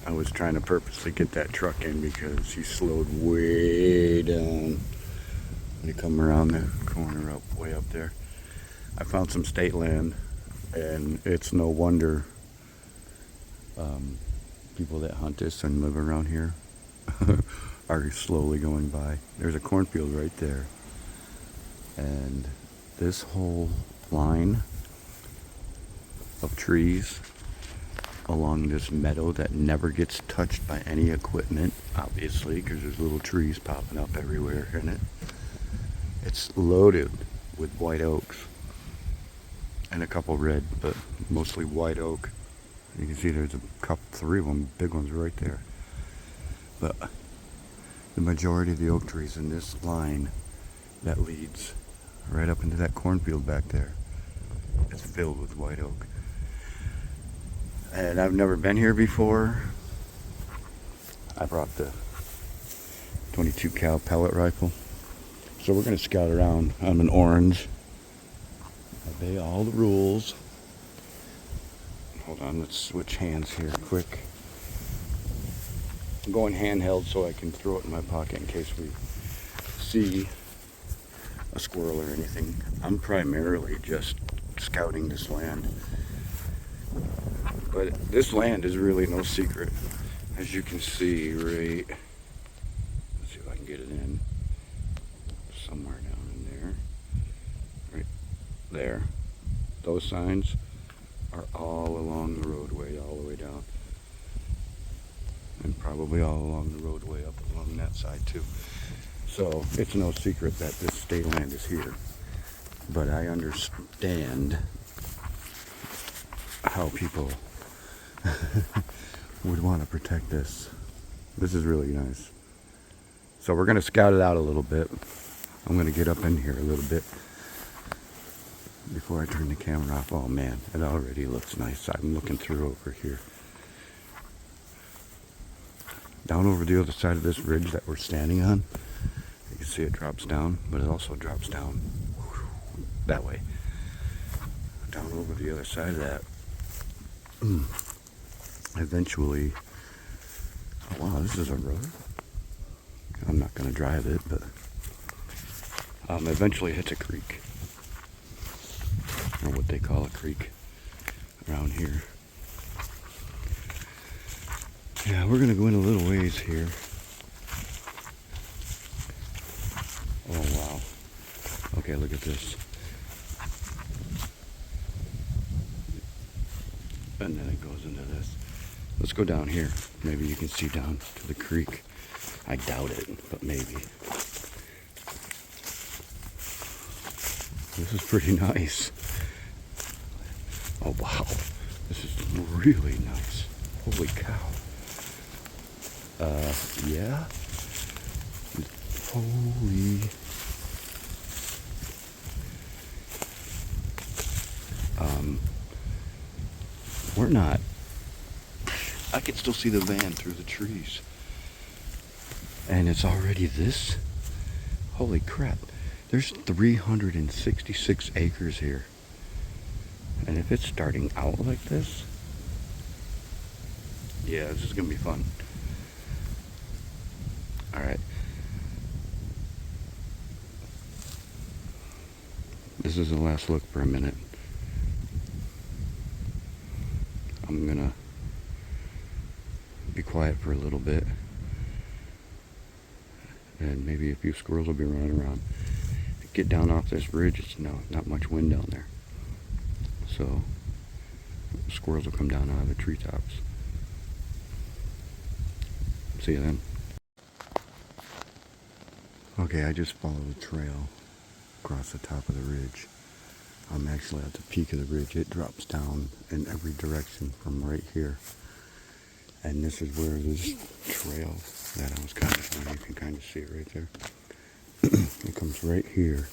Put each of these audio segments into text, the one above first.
I was trying to purposely get that truck in because he slowed way down when you come around the corner way up there. I found some state land, and it's no wonder people that hunt this and live around here are slowly going by. There's a cornfield right there, and this whole line of trees along this meadow that never gets touched by any equipment, obviously, because there's little trees popping up everywhere in it. It's loaded with white oaks and a couple red, but mostly white oak. You can see there's a couple, 3 of them, big ones right there. But the majority of the oak trees in this line that leads right up into that cornfield back there is filled with white oak. And I've never been here before. I brought the 22 cal pellet rifle. So we're gonna scout around. I'm an orange. Obey all the rules. Hold on, let's switch hands here quick. I'm going handheld so I can throw it in my pocket in case we see a squirrel or anything. I'm primarily just scouting this land. But this land is really no secret. As you can see, right, let's see if I can get it in. Somewhere down in there. Right there. Those signs are all along the roadway, all the way down. And probably all along the roadway up along that side too. So it's no secret that this state land is here. But I understand how people would want to protect this. This is really nice. So we're going to scout it out a little bit. I'm going to get up in here a little bit before I turn the camera off. Oh man, it already looks nice. I'm looking through over here. Down over the other side of this ridge that we're standing on, you can see it drops down, but it also drops down that way. Down over the other side of that. Eventually, oh wow, this is a road. I'm not going to drive it, but eventually hits a creek, or what they call a creek around here. Yeah, we're going to go in a little ways here. Oh wow. Okay, look at this. And then it goes into this. Let's go down here. Maybe you can see down to the creek. I doubt it, but maybe. This is pretty nice. Oh wow, this is really nice. Holy cow. Yeah. Holy. We're not. I can still see the van through the trees. And it's already this. Holy crap. There's 366 acres here. And if it's starting out like this, yeah, this is gonna be fun. Alright. This is the last look for a minute. I'm gonna be quiet for a little bit. And maybe a few squirrels will be running around. Get down off this ridge, it's not much wind down there. So squirrels will come down out of the treetops. See you then. Okay, I just followed a trail across the top of the ridge. I'm actually at the peak of the ridge. It drops down in every direction from right here. And this is where this trail that I was kind of showing, you can kind of see it right there. It comes right here,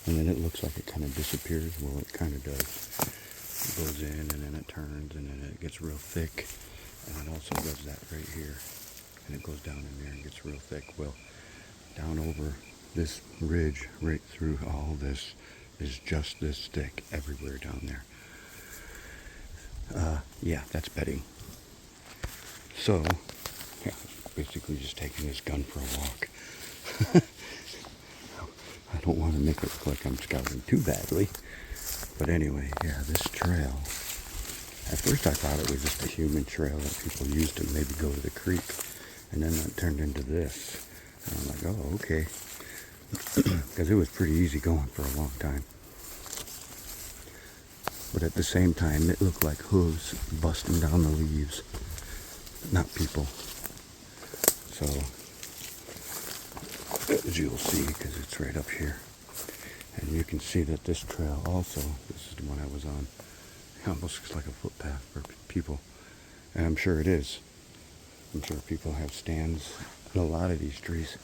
and then it looks like it kind of disappears. Well, it kind of does. It goes in, and then it turns, and then it gets real thick. And it also does that right here. And it goes down in there and gets real thick. Well, down over this ridge, right through all this, is just this thick everywhere down there. Yeah, that's bedding. So, yeah, basically just taking this gun for a walk. I don't want to make it look like I'm scouting too badly. But anyway, yeah, this trail. At first I thought it was just a human trail that people used to maybe go to the creek. And then it turned into this. And I'm like, oh, okay. Because it was pretty easy going for a long time. But at the same time, it looked like hooves busting down the leaves. Not people. So, as you'll see, because it's right up here. And you can see that this trail also, this is the one I was on, it almost looks like a footpath for people. And I'm sure it is. I'm sure people have stands in a lot of these trees.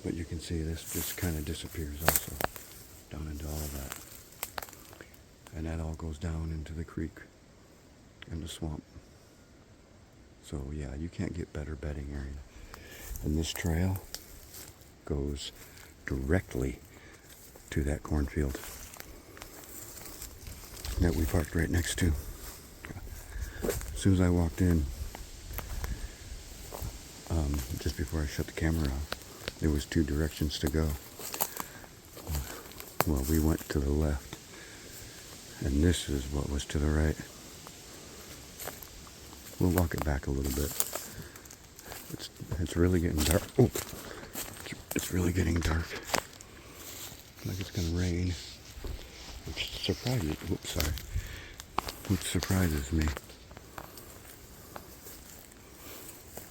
But you can see this just kind of disappears also down into all of that. And that all goes down into the creek and the swamp. So yeah, you can't get better bedding area. And this trail goes directly to that cornfield that we parked right next to. As soon as I walked in, just before I shut the camera off, there was two directions to go. Well, we went to the left, and this is what was to the right. We'll walk it back a little bit. It's really getting dark. Oh, it's really getting dark. Like it's gonna rain. Which surprises. Oops, sorry. Which surprises me.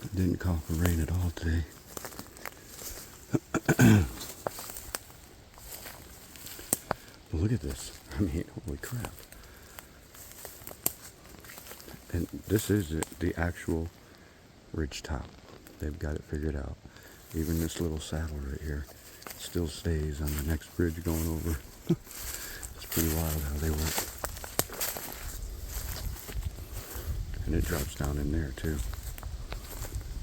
It didn't call for rain at all today. Well, look at this. I mean, holy crap. And this is the actual ridge top. They've got it figured out. Even this little saddle right here still stays on the next bridge going over. It's pretty wild how they work. And it drops down in there too.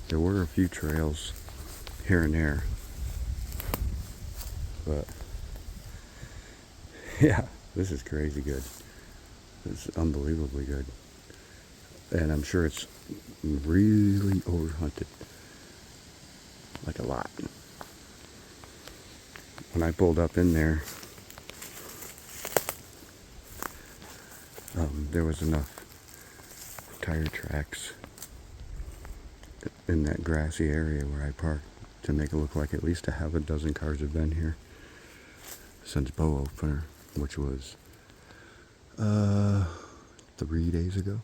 There were a few trails here and there, but yeah, this is crazy good. It's unbelievably good. And I'm sure it's really overhunted. Like a lot. When I pulled up in there, there was enough tire tracks in that grassy area where I parked to make it look like at least a half a dozen cars have been here since bow opener, which was 3 days ago.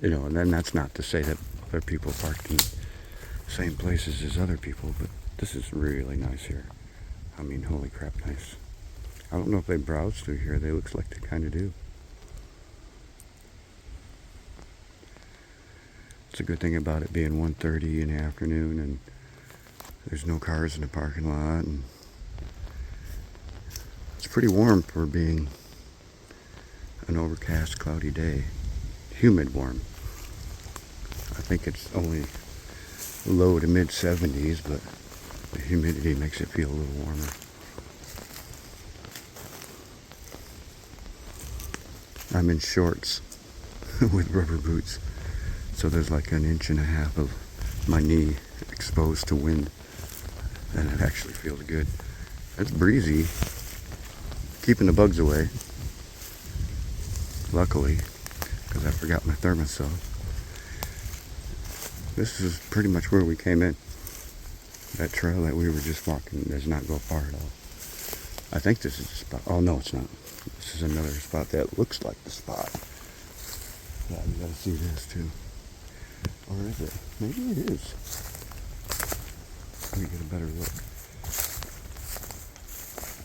You know, and then that's not to say that other people parked in the same places as other people, but this is really nice here. I mean, holy crap, nice. I don't know if they browse through here. They looks like they kind of do. It's a good thing about it being 1:30 in the afternoon and there's no cars in the parking lot, and it's pretty warm for being an overcast, cloudy day. Humid warm. I think it's only low to mid 70s, but the humidity makes it feel a little warmer. I'm in shorts with rubber boots, so there's like 1.5 inches of my knee exposed to wind, and it actually feels good. It's breezy, keeping the bugs away, luckily, because I forgot my thermosol. This is pretty much where we came in. That trail that we were just walking does not go far at all. I think this is the spot. Oh no, it's not. This is another spot that looks like the spot. Yeah, you gotta see this too. Or is it? Maybe it is. Let me get a better look.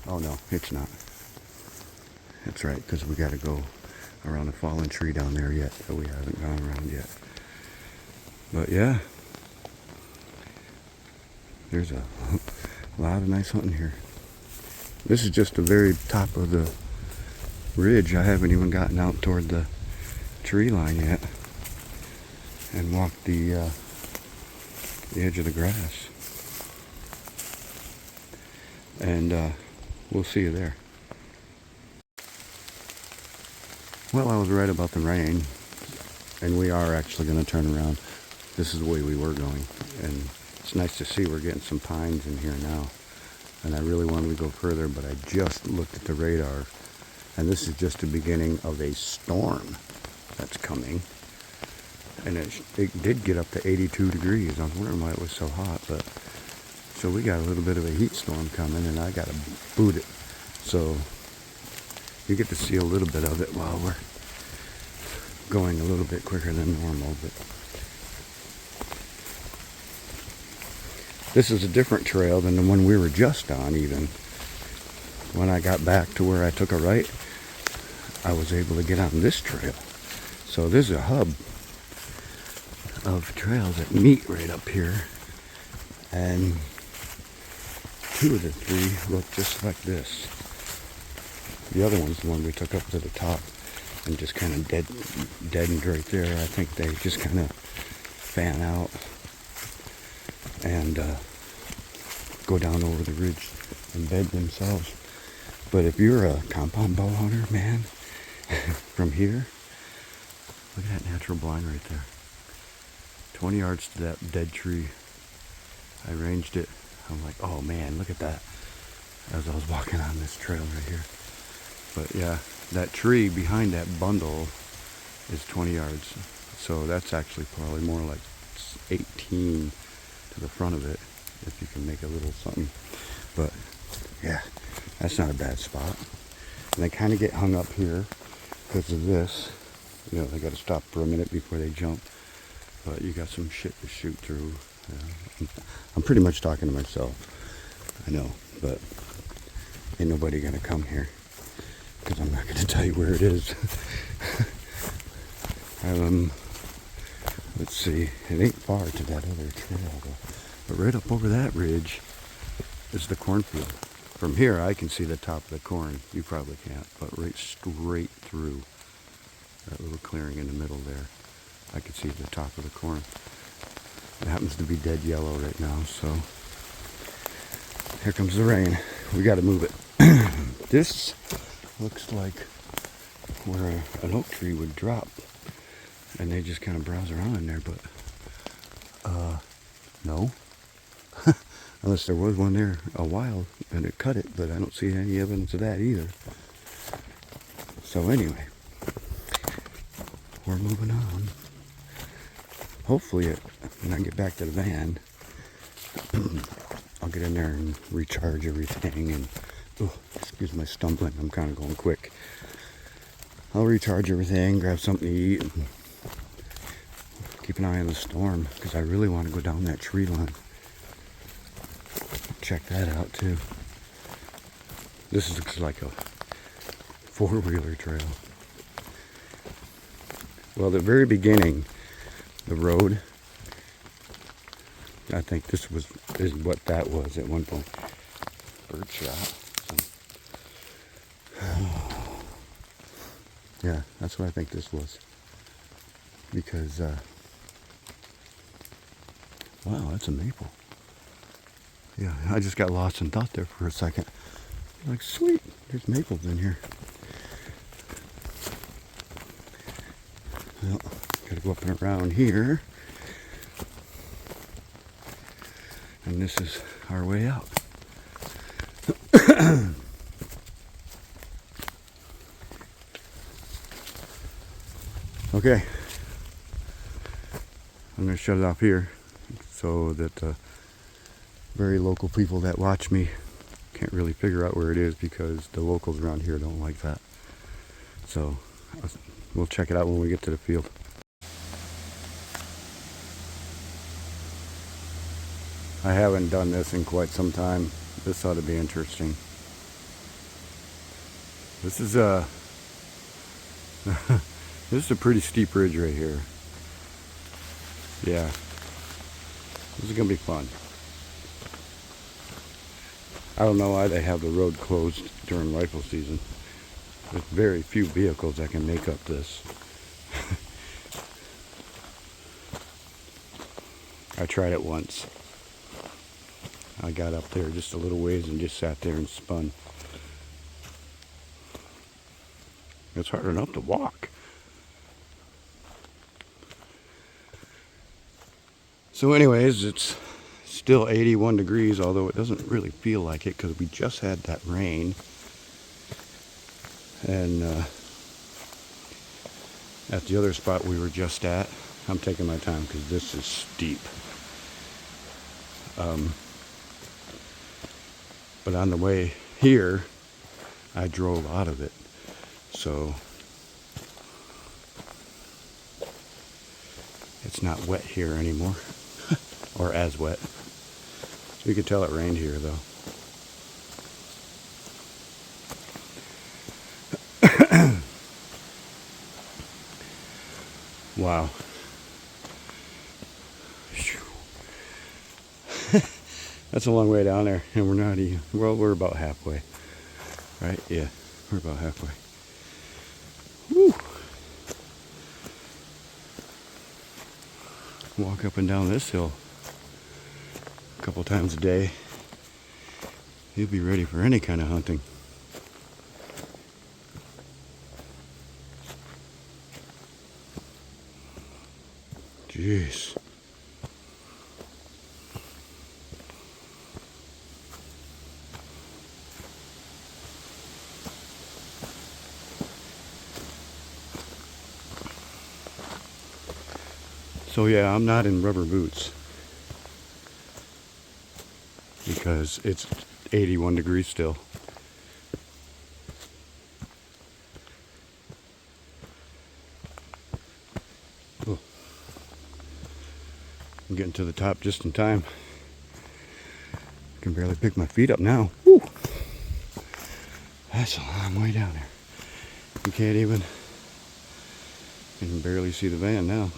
Oh no, it's not. That's right, because we gotta go around a fallen tree down there yet that we haven't gone around yet. But yeah, there's a lot of nice hunting here. This is just the very top of the ridge. I haven't even gotten out toward the tree line yet and walked the edge of the grass. And we'll see you there. Well, I was right about the rain. And we are actually going to turn around. This is the way we were going. And it's nice to see we're getting some pines in here now. And I really wanted to go further, but I just looked at the radar. And this is just the beginning of a storm that's coming. And it did get up to 82 degrees. I was wondering why it was so hot. But so we got a little bit of a heat storm coming, and I got to boot it. So you get to see a little bit of it while we're going a little bit quicker than normal. But this is a different trail than the one we were just on. Even when I got back to where I took a right, I was able to get on this trail. So there's a hub of trails that meet right up here, and 2 of the 3 look just like this. The other one's the one we took up to the top and just kind of deadened right there. I think they just kind of fan out and go down over the ridge and bed themselves. But if you're a compound bow hunter, man, from here, look at that natural blind right there. 20 yards to that dead tree. I ranged it. I'm like, oh man, look at that. As I was walking on this trail right here. But yeah, that tree behind that bundle is 20 yards. So that's actually probably more like 18 to the front of it, if you can make a little something. But yeah, that's not a bad spot. And they kind of get hung up here because of this. You know, they got to stop for a minute before they jump. But you got some shit to shoot through. I'm pretty much talking to myself. I know, but ain't nobody gonna come here because I'm not gonna tell you where it is. Let's see. It ain't far to that other trail, though. But right up over that ridge is the cornfield. From here, I can see the top of the corn. You probably can't, but right straight through that little clearing in the middle there, I can see the top of the corn. It happens to be dead yellow right now, so here comes the rain. We got to move it. This looks like where an oak tree would drop, and they just kind of browse around in there, but no. Unless there was one there a while and it cut it, but I don't see any evidence of that either. So anyway, we're moving on. Hopefully, when I get back to the van, I'll get in there and recharge everything. And excuse my stumbling, I'm kind of going quick. I'll recharge everything, grab something to eat, and keep an eye on the storm because I really want to go down that tree line. Check that out too. This looks like a 4-wheeler trail. Well, the very beginning, the road, I think this is what that was at one point. Bird shot. Yeah, that's what I think this was. Because, wow, that's a maple. Yeah, I just got lost in thought there for a second. Like, sweet, there's maples in here. Well, gotta go up and around here. And this is our way out. Okay. I'm gonna shut it off here so that very local people that watch me can't really figure out where it is because the locals around here don't like that. So we'll check it out when we get to the field. I haven't done this in quite some time. This ought to be interesting. This is a this is a pretty steep ridge right here. Yeah, this is gonna be fun. I don't know why they have the road closed during rifle season. There's very few vehicles that can make up this. I tried it once. I got up there just a little ways and just sat there and spun. It's hard enough to walk. So anyways, it's still 81 degrees, although it doesn't really feel like it because we just had that rain. And at the other spot we were just at, I'm taking my time because this is steep. But on the way here, I drove out of it. So it's not wet here anymore, or as wet. So you can tell it rained here though. Wow. That's a long way down there, and we're not even, well, we're about halfway. Right? Yeah, we're about halfway. Woo! Walk up and down this hill a couple times a day. You'll be ready for any kind of hunting. Jeez. So yeah, I'm not in rubber boots because it's 81 degrees still. Oh. I'm getting to the top just in time. I can barely pick my feet up now. Woo. That's a long way down there. You can't even, you can barely see the van now.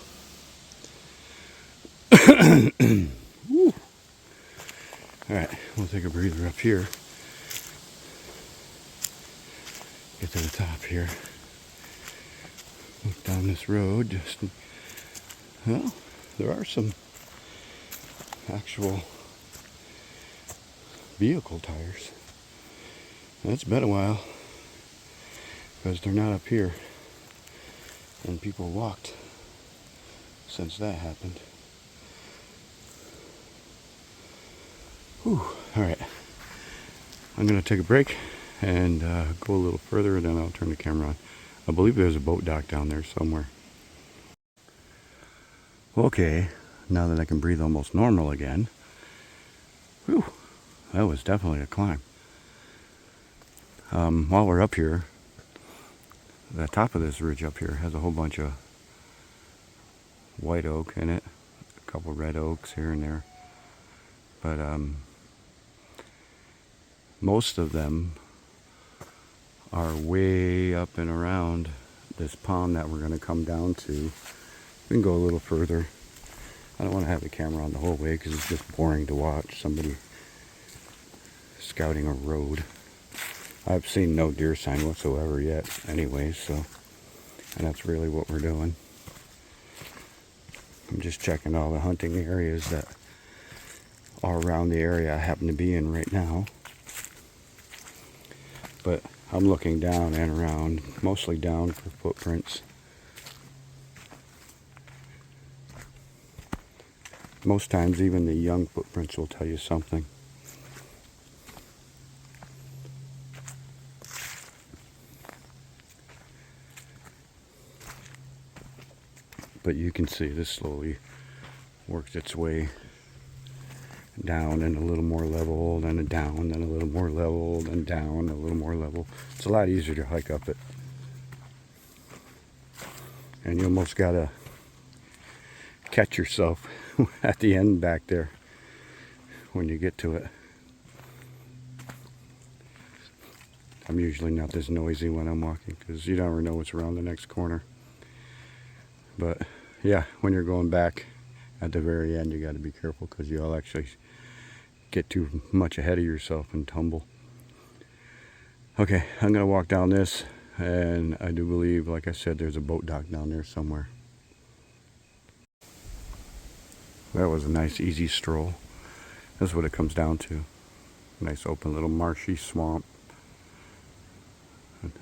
Alright, we'll take a breather up here. Get to the top here. Look down this road. Just, well, there are some actual vehicle tires. That's been a while because they're not up here, and people walked since that happened. Whew. All right, I'm gonna take a break and go a little further, and then I'll turn the camera on. I believe there's a boat dock down there somewhere. Okay, now that I can breathe almost normal again. Whew, that was definitely a climb. While we're up here, the top of this ridge up here has a whole bunch of white oak in it, a couple red oaks here and there, but most of them are way up and around this pond that we're going to come down to. We can go a little further. I don't want to have the camera on the whole way because it's just boring to watch somebody scouting a road. I've seen no deer sign whatsoever yet anyways, so, and that's really what we're doing. I'm just checking all the hunting areas that are around the area I happen to be in right now. But I'm looking down and around, mostly down for footprints. Most times even the young footprints will tell you something. But you can see this slowly works its way down and a little more level, then a down, then a little more level, then down, a little more level. It's a lot easier to hike up it. And you almost gotta catch yourself at the end back there when you get to it. I'm usually not this noisy when I'm walking because you never know what's around the next corner. But yeah, when you're going back at the very end, you got to be careful because you'll actually get too much ahead of yourself and tumble. Okay, I'm gonna walk down this, and I do believe, like I said, there's a boat dock down there somewhere. That was a nice easy stroll. That's what it comes down to. Nice open little marshy swamp.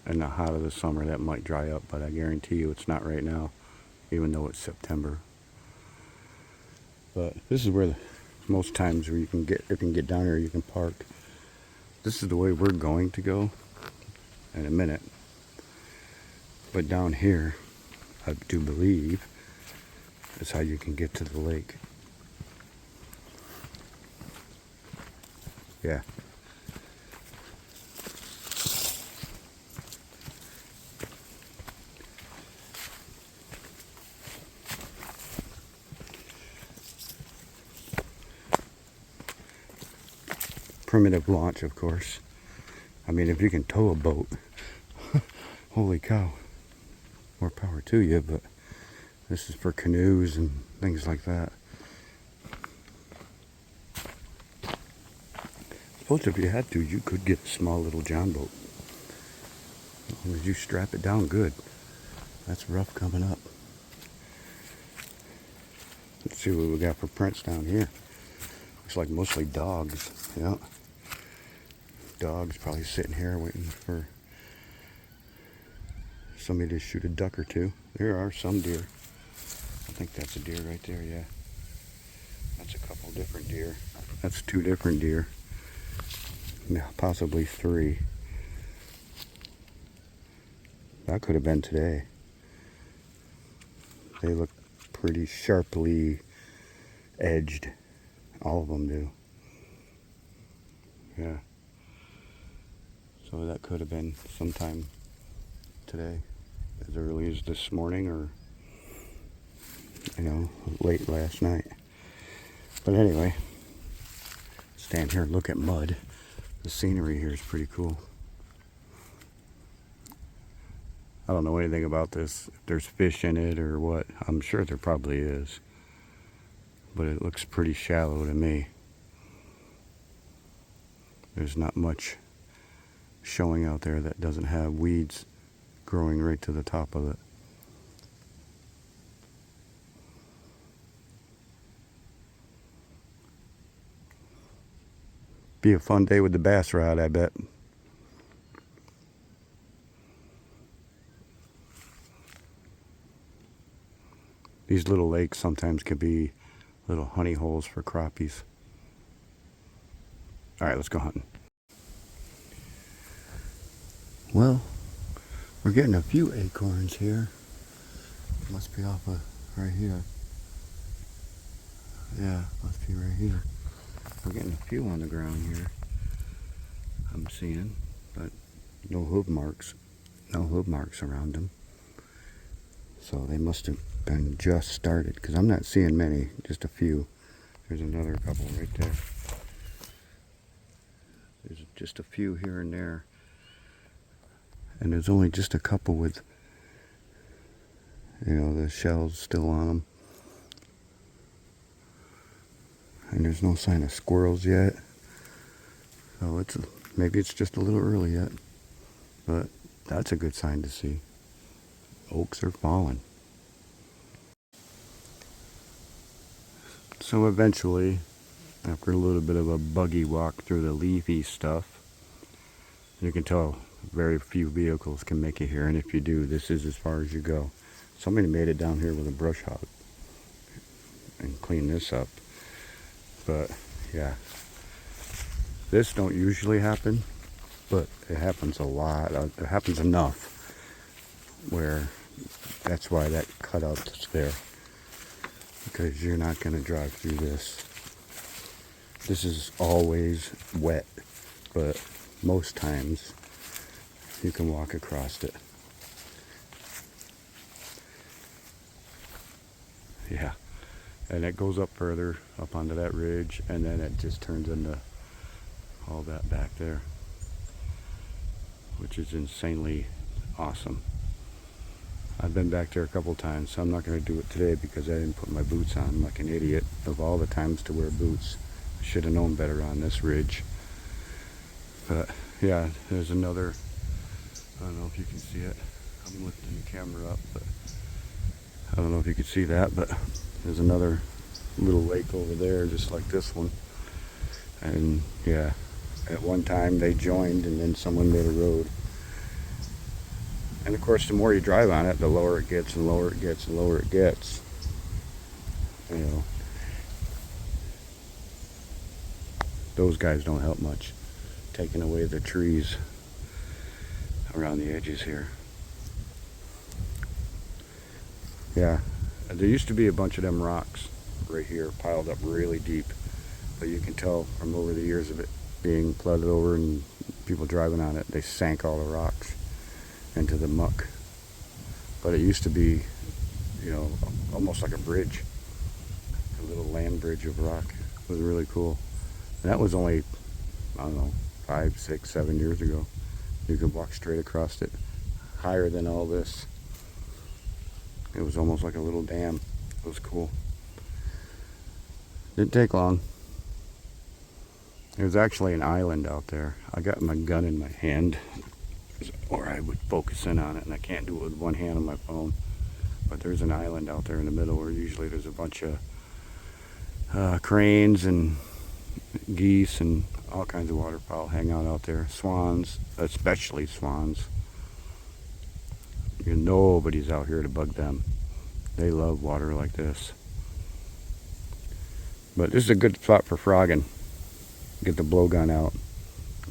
In the hot of the summer that might dry up, but I guarantee you it's not right now, even though it's September. But this is where most times where you can get down here, you can park. This is the way we're going to go in a minute. But down here, I do believe, is how you can get to the lake. Yeah. Primitive launch, of course. I mean, if you can tow a boat, holy cow, more power to you, but this is for canoes and things like that. I suppose if you had to, you could get a small little John boat. As long as you strap it down good. That's rough coming up. Let's see what we got for prints down here. Looks like mostly dogs. Yeah. Dogs probably sitting here waiting for somebody to shoot a duck or two. There are some deer. I think that's a deer right there, yeah. That's a couple different deer. That's 2 different deer. Yeah, possibly 3. That could have been today. They look pretty sharply edged. All of them do. Yeah. So that could have been sometime today, as early as this morning, or late last night. But anyway, stand here and look at mud. The scenery here is pretty cool. I don't know anything about this, if there's fish in it or what. I'm sure there probably is, but it looks pretty shallow to me. There's not much showing out there that doesn't have weeds growing right to the top of it. Be a fun day with the bass rod, I bet. These little lakes sometimes can be little honey holes for crappies. All right, let's go hunting. Well, we're getting a few acorns here. Must be off of right here. Yeah, must be right here. We're getting a few on the ground here. I'm seeing, but no hoof marks. No hoof marks around them. So they must have been just started, because I'm not seeing many, just a few. There's another couple right there. There's just a few here and there. And there's only just a couple with, the shells still on them. And there's no sign of squirrels yet. So maybe it's just a little early yet. But that's a good sign to see. Oaks are falling. So eventually, after a little bit of a buggy walk through the leafy stuff, you can tell very few vehicles can make it here, and if you do, this is as far as you go. Somebody made it down here with a brush hog and cleaned this up. But yeah, this don't usually happen, but it happens a lot. It happens enough where that's why that cutout's there, because you're not going to drive through this. This is always wet, but most times you can walk across it. Yeah, and it goes up further up onto that ridge, and then it just turns into all that back there, which is insanely awesome. I've been back there a couple times, so I'm not going to do it today because I didn't put my boots on like an idiot. Of all the times to wear boots, I should have known better on this ridge. But yeah, there's another, I don't know if you can see it. I'm lifting the camera up, but I don't know if you can see that, but there's another little lake over there just like this one. And yeah, at one time they joined and then someone made a road. And of course, the more you drive on it, the lower it gets and lower it gets and lower it gets. those guys don't help much, taking away the trees around the edges here. Yeah, there used to be a bunch of them rocks right here piled up really deep, but you can tell from over the years of it being flooded over and people driving on it, they sank all the rocks into the muck. But it used to be, you know, almost like a bridge, a little land bridge of rock. It was really cool. And that was only, I don't know, 5, 6, 7 years ago. You could walk straight across it, higher than all this. It was almost like a little dam. It was cool. Didn't take long. There's actually an island out there. I got my gun in my hand, or I would focus in on it, and I can't do it with one hand on my phone. But there's an island out there in the middle where usually there's a bunch of cranes and geese and all kinds of waterfowl hang out there. Swans, especially swans. Nobody's out here to bug them. They love water like this. But this is a good spot for frogging. Get the blowgun out,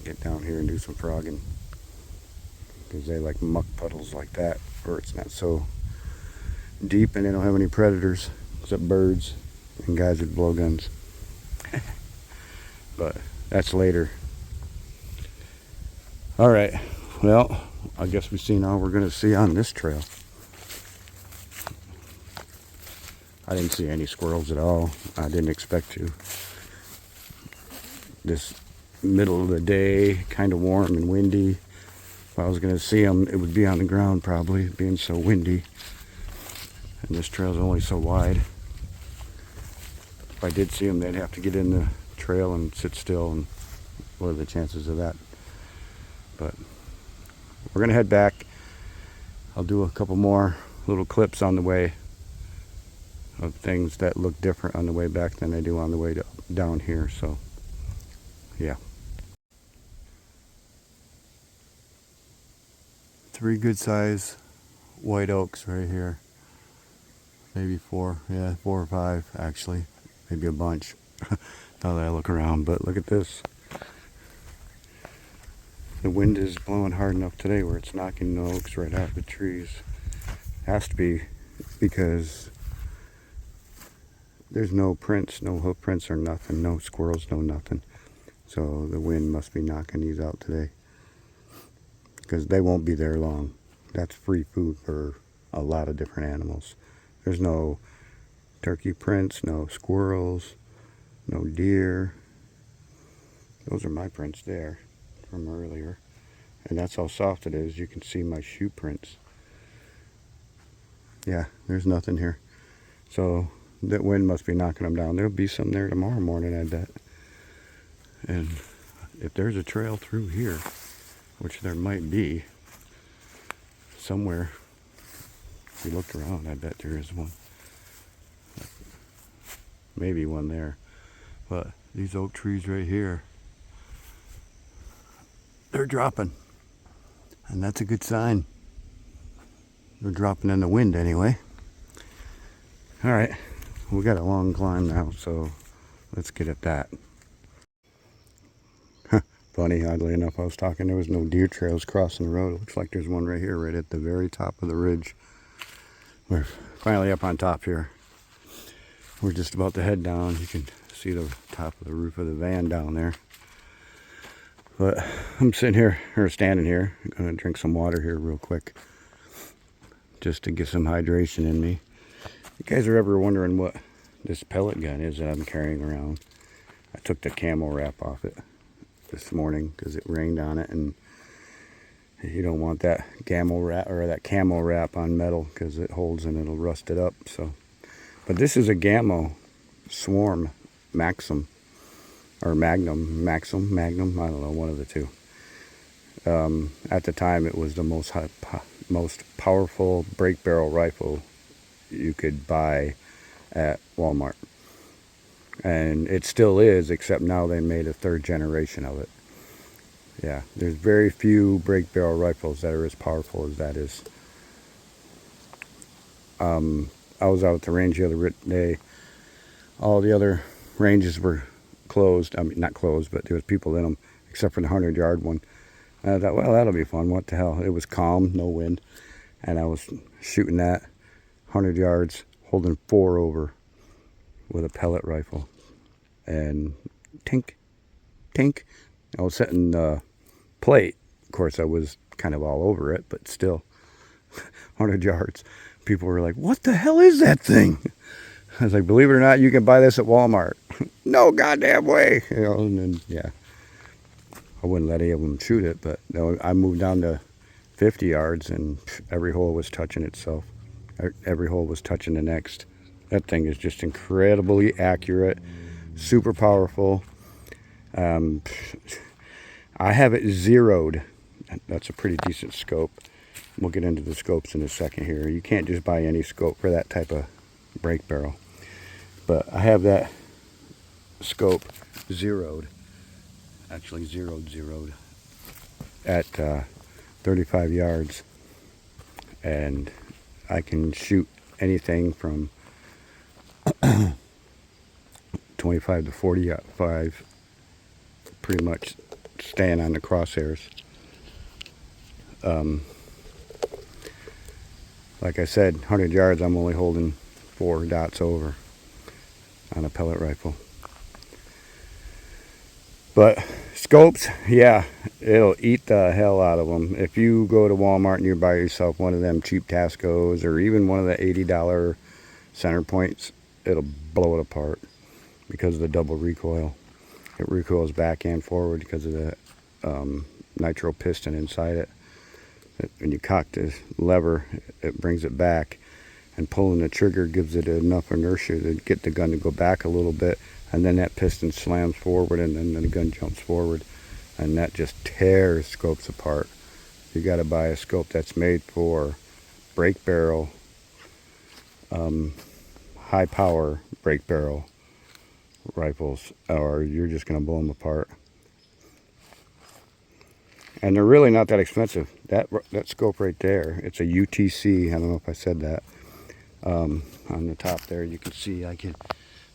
get down here and do some frogging, because they like muck puddles like that where it's not so deep and they don't have any predators except birds and guys with blowguns. But that's later. All right, well, I guess we've seen all we're going to see on this trail. I didn't see any squirrels at all. I didn't expect to. This middle of the day, kind of warm and windy. If I was going to see them, it would be on the ground probably, being so windy. And this trail's only so wide. If I did see them, they'd have to get in the trail and sit still, and what are the chances of that? But we're going to head back. I'll do a couple more little clips on the way of things that look different on the way back than they do on the way down here. So, yeah. 3 good size white oaks right here. Maybe 4, yeah, 4 or 5 actually. Maybe a bunch. Now that I look around, but look at this. The wind is blowing hard enough today where it's knocking the oaks right out of the trees. Has to be, because there's no prints, no hoof prints or nothing, no squirrels, no nothing. So the wind must be knocking these out today, because they won't be there long. That's free food for a lot of different animals. There's no turkey prints, no squirrels, no deer. Those are my prints there from earlier. And that's how soft it is. You can see my shoe prints. Yeah, there's nothing here. So that wind must be knocking them down. There'll be some there tomorrow morning, I bet. And if there's a trail through here, which there might be somewhere, if you looked around, I bet there is one. Maybe one there. But these oak trees right here, they're dropping. And that's a good sign. They're dropping in the wind anyway. All right, we got a long climb now, so let's get at that. Funny, oddly enough, I was talking, there was no deer trails crossing the road. It looks like there's one right here, right at the very top of the ridge. We're finally up on top here. We're just about to head down. You can see the top of the roof of the van down there. But I'm sitting here, or standing here. I'm gonna drink some water here real quick, just to get some hydration in me. You guys are ever wondering what this pellet gun is that I'm carrying around? I took the camel wrap off it this morning because it rained on it, and you don't want that camel wrap on metal because it holds and it'll rust it up. So, but this is a Gammo Swarm Maxim, or Magnum, Magnum, I don't know, one of the two. At the time, it was the most powerful break barrel rifle you could buy at Walmart. And it still is, except now they made a 3rd generation of it. Yeah, there's very few break barrel rifles that are as powerful as that is. I was out at the range the other day. All the other ranges were closed. I mean, not closed, but there was people in them, except for the 100-yard one. And I thought, well, that'll be fun. What the hell? It was calm, no wind. And I was shooting that 100 yards, holding 4 over with a pellet rifle. And tink, tink. I was setting the plate. Of course, I was kind of all over it, but still, 100 yards. People were like, what the hell is that thing? I was like, believe it or not, you can buy this at Walmart. No goddamn way. You know, and then, yeah. I wouldn't let any of them shoot it, but you know, I moved down to 50 yards and every hole was touching itself. Every hole was touching the next. That thing is just incredibly accurate, super powerful. I have it zeroed. That's a pretty decent scope. We'll get into the scopes in a second here. You can't just buy any scope for that type of break barrel. But I have that scope zeroed. Actually zeroed at 35 yards. And I can shoot anything from 25 to 45, pretty much staying on the crosshairs. Like I said, 100 yards, I'm only holding 4 dots over on a pellet rifle. But scopes, yeah, it'll eat the hell out of them. If you go to Walmart and you buy yourself one of them cheap Tascos or even one of the $80 center points, it'll blow it apart because of the double recoil. It recoils back and forward because of the nitro piston inside it. When you cock the lever, it brings it back, and pulling the trigger gives it enough inertia to get the gun to go back a little bit, and then that piston slams forward and then the gun jumps forward, and that just tears scopes apart. You got to buy a scope that's made for break barrel, high power break barrel rifles, or you're just going to blow them apart. And they're really not that expensive. That scope right there, it's a UTC. I don't know if I said that. On the top there, you can see I get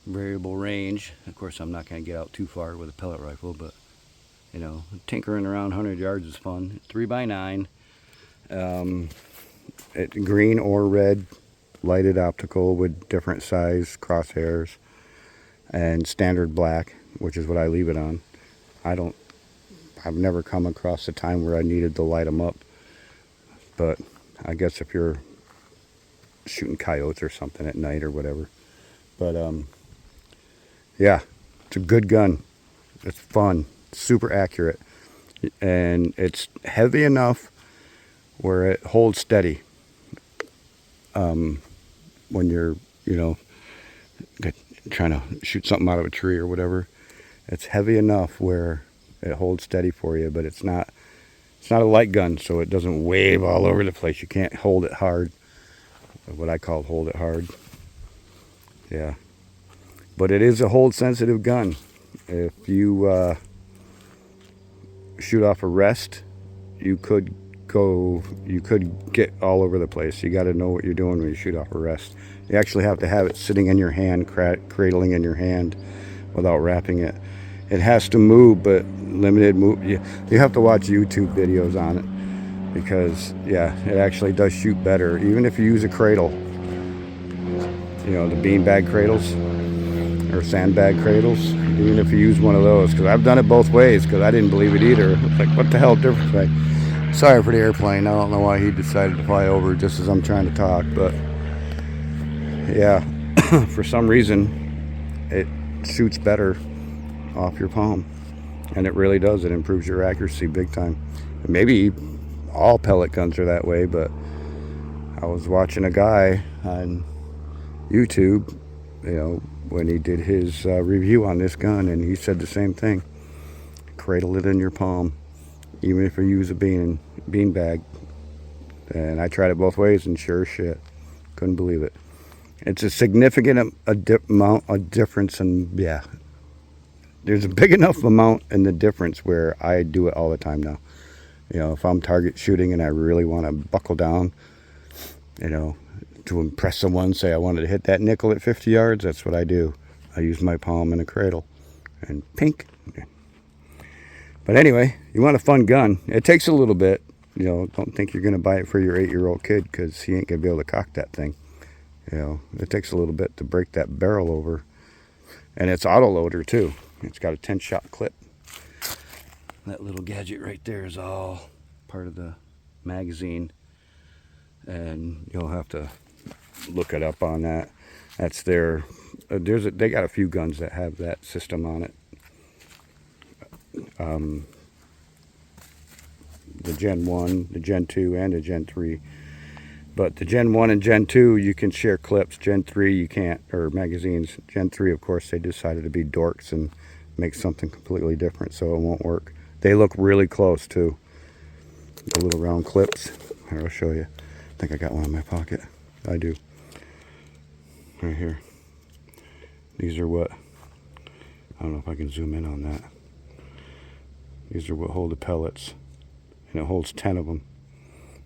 variable range. Of course, I'm not going to get out too far with a pellet rifle, but you know, tinkering around 100 yards is fun. 3x9, green or red, lighted optical with different size crosshairs, and standard black, which is what I leave it on. I've never come across a time where I needed to light them up, but I guess if you're shooting coyotes or something at night or whatever. But yeah, it's a good gun. It's fun, super accurate, and it's heavy enough where it holds steady. When you're, you know, trying to shoot something out of a tree or whatever, it's heavy enough where it holds steady for you, but it's not a light gun, so it doesn't wave all over the place. You can't hold it hard. What I call hold it hard. Yeah. But it is a hold sensitive gun. If you shoot off a rest, you could get all over the place. You got to know what you're doing when you shoot off a rest. You actually have to have it sitting in your hand, cradling in your hand without wrapping it. It has to move, but limited move. You have to watch YouTube videos on it because, yeah, it actually does shoot better. Even if you use a cradle, you know, the beanbag cradles or sandbag cradles, even if you use one of those, because I've done it both ways because I didn't believe it either. It's like, what the hell difference? Sorry for the airplane. I don't know why he decided to fly over just as I'm trying to talk, but yeah, for some reason it shoots better off your palm, and it really does. It improves your accuracy big time. Maybe all pellet guns are that way, but I was watching a guy on YouTube, you know, when he did his review on this gun, and he said the same thing. Cradle it in your palm, even if you use a bean bag. And I tried it both ways, and sure as shit, couldn't believe it. It's a significant amount of difference, and yeah, there's a big enough amount in the difference where I do it all the time now. You know, if I'm target shooting and I really want to buckle down, you know, to impress someone, say I wanted to hit that nickel at 50 yards, that's what I do. I use my palm in a cradle, and pink. But anyway, you want a fun gun. It takes a little bit. You know, don't think you're going to buy it for your 8-year-old kid because he ain't going to be able to cock that thing. You know, it takes a little bit to break that barrel over. And it's auto loader too. It's got a 10-shot clip. That little gadget right there is all part of the magazine. And you'll have to look it up on that. That's their... they got a few guns that have that system on it. The Gen 1, the Gen 2, and the Gen 3. But the Gen 1 and Gen 2, you can share clips. Gen 3, you can't, or magazines. Gen 3, of course, they decided to be dorks and make something completely different, so it won't work. They look really close, too. The little round clips. Here, I'll show you. I think I got one in my pocket. I do. Right here. These are what... I don't know if I can zoom in on that. These are what hold the pellets. And it holds 10 of them.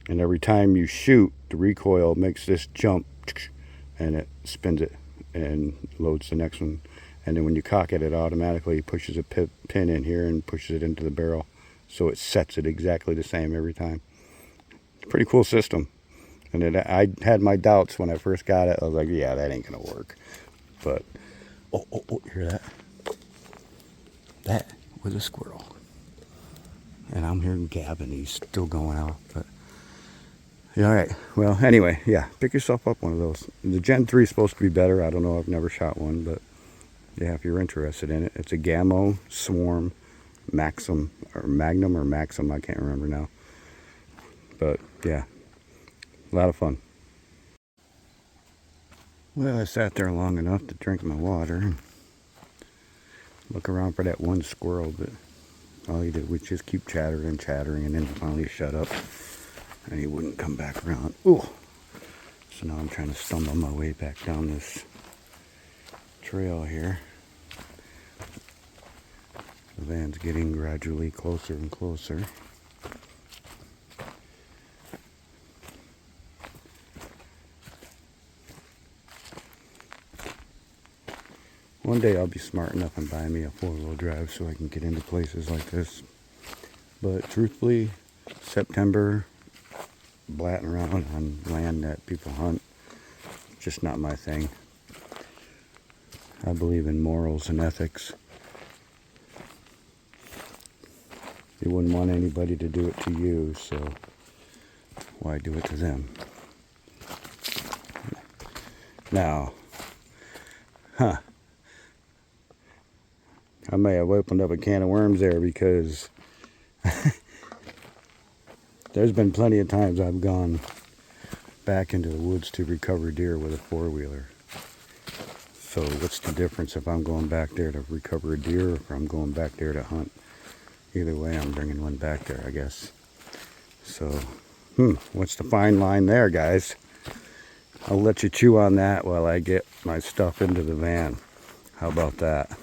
And every time you shoot, the recoil makes this jump, and it spins it and loads the next one. And then when you cock it, it automatically pushes a pin in here and pushes it into the barrel. So it sets it exactly the same every time. It's a pretty cool system. And I had my doubts when I first got it. I was like, yeah, that ain't going to work. But, oh, hear that? That was a squirrel. And I'm hearing gabbing. He's still going out. But yeah, all right. Well, anyway, yeah, pick yourself up one of those. The Gen 3 is supposed to be better. I don't know. I've never shot one, but yeah, if you're interested in it, it's a Gammo Swarm Maxim or Magnum or Maxim. I can't remember now. But yeah, a lot of fun. Well, I sat there long enough to drink my water and look around for that one squirrel, but all he did was just keep chattering and then finally shut up and he wouldn't come back around. Ooh. So now I'm trying to stumble my way back down this trail here. The van's getting gradually closer and closer. One day I'll be smart enough and buy me a 4-wheel drive so I can get into places like this. But truthfully, September, blatting around on land that people hunt, just not my thing. I believe in morals and ethics. You wouldn't want anybody to do it to you, so why do it to them? Now, I may have opened up a can of worms there because there's been plenty of times I've gone back into the woods to recover deer with a 4-wheeler. So what's the difference if I'm going back there to recover a deer or if I'm going back there to hunt? Either way, I'm bringing one back there, I guess. So, what's the fine line there, guys? I'll let you chew on that while I get my stuff into the van. How about that?